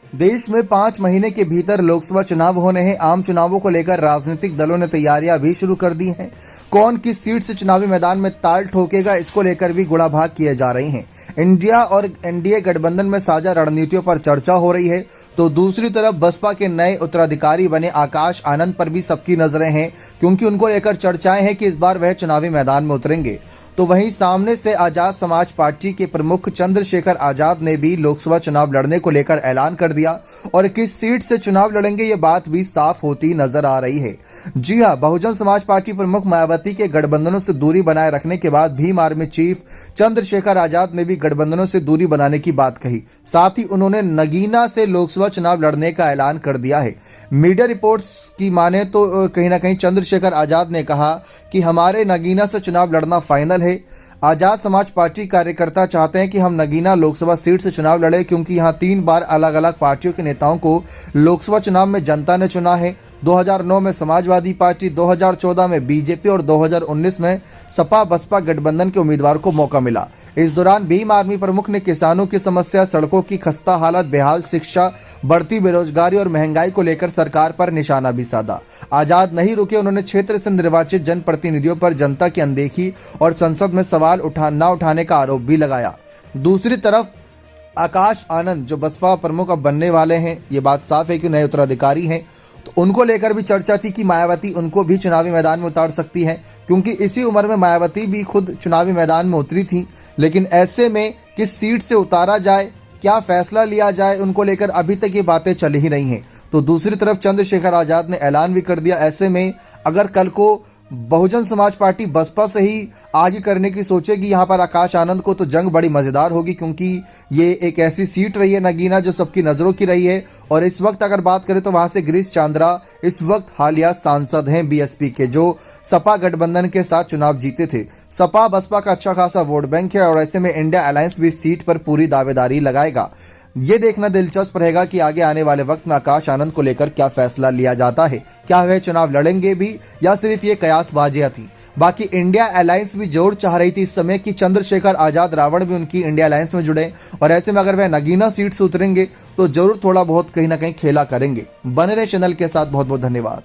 देश में 5 महीने के भीतर लोकसभा चुनाव होने हैं। आम चुनावों को लेकर राजनीतिक दलों ने तैयारियां भी शुरू कर दी हैं। कौन किस सीट से चुनावी मैदान में ताल ठोकेगा, इसको लेकर भी गुणाभाग किए जा रही हैं। इंडिया और एनडीए गठबंधन में साझा रणनीतियों पर चर्चा हो रही है, तो दूसरी तरफ बसपा के नए उत्तराधिकारी बने आकाश आनंद पर भी सबकी नजरें हैं, क्योंकि उनको लेकर चर्चाएं हैं कि इस बार वह चुनावी मैदान में उतरेंगे। तो वहीं सामने से आजाद समाज पार्टी के प्रमुख चंद्रशेखर आजाद ने भी लोकसभा चुनाव लड़ने को लेकर ऐलान कर दिया और किस सीट से चुनाव लड़ेंगे ये बात भी साफ होती नजर आ रही है। जी हां, बहुजन समाज पार्टी प्रमुख मायावती के गठबंधनों से दूरी बनाए रखने के बाद भीम आर्मी चीफ चंद्रशेखर आजाद ने भी गठबंधनों से दूरी बनाने की बात कही। साथ ही उन्होंने नगीना से लोकसभा चुनाव लड़ने का ऐलान कर दिया है। मीडिया रिपोर्ट्स की माने तो कहीं ना कहीं चंद्रशेखर आजाद ने कहा कि हमारे नगीना से चुनाव लड़ना फाइनल है। आजाद समाज पार्टी कार्यकर्ता चाहते हैं कि हम नगीना लोकसभा सीट से चुनाव लड़े, क्योंकि यहां 3 बार अलग अलग पार्टियों के नेताओं को लोकसभा चुनाव में जनता ने चुना है। 2009 में समाजवादी पार्टी, 2014 में बीजेपी और 2019 में सपा बसपा गठबंधन के उम्मीदवार को मौका मिला। इस दौरान भीम आर्मी प्रमुख ने किसानों की समस्या, सड़कों की खस्ता हालत, बेहाल शिक्षा, बढ़ती बेरोजगारी और महंगाई को लेकर सरकार पर निशाना भी साधा। आजाद नहीं रुके, उन्होंने क्षेत्र से निर्वाचित जनप्रतिनिधियों पर जनता की अनदेखी और संसद में सवाल न उठाने का आरोप भी लगाया। दूसरी तरफ आकाश आनंद जो बसपा प्रमुख अब बनने वाले हैं, ये बात साफ है कि नए उत्तराधिकारी हैं, तो उनको लेकर भी चर्चा थी कि मायावती उनको भी चुनावी मैदान में उतार सकती हैं, क्योंकि इसी उम्र में मायावती भी खुद चुनावी मैदान में उतरी थी। लेकिन ऐसे में किस सीट से उतारा जाए, क्या फैसला लिया जाए, उनको लेकर अभी तक ये बातें चल ही रही हैं। तो दूसरी तरफ चंद्रशेखर आजाद ने ऐलान भी कर दिया। ऐसे में अगर कल को बहुजन समाज पार्टी बसपा से ही आगे करने की सोचेगी यहाँ पर आकाश आनंद को, तो जंग बड़ी मजेदार होगी, क्योंकि ये एक ऐसी सीट रही है नगीना जो सबकी नजरों की रही है। और इस वक्त अगर बात करें तो वहां से गिरीश चांद्रा इस वक्त हालिया सांसद हैं बीएसपी के, जो सपा गठबंधन के साथ चुनाव जीते थे। सपा बसपा का अच्छा खासा वोट बैंक है और ऐसे में इंडिया अलायंस भी इस सीट पर पूरी दावेदारी लगाएगा। ये देखना दिलचस्प रहेगा कि आगे आने वाले वक्त में आकाश आनंद को लेकर क्या फैसला लिया जाता है। क्या वह चुनाव लड़ेंगे भी या सिर्फ ये कयासबाजियां थी। बाकी इंडिया अलायंस भी जोर चाह रही थी इस समय कि चंद्रशेखर आजाद रावण भी उनकी इंडिया अलायंस में जुड़े, और ऐसे में अगर वह नगीना सीट से उतरेंगे तो जरूर थोड़ा बहुत कहीं ना कहीं खेला करेंगे। बने रहे चैनल के साथ। बहुत बहुत धन्यवाद।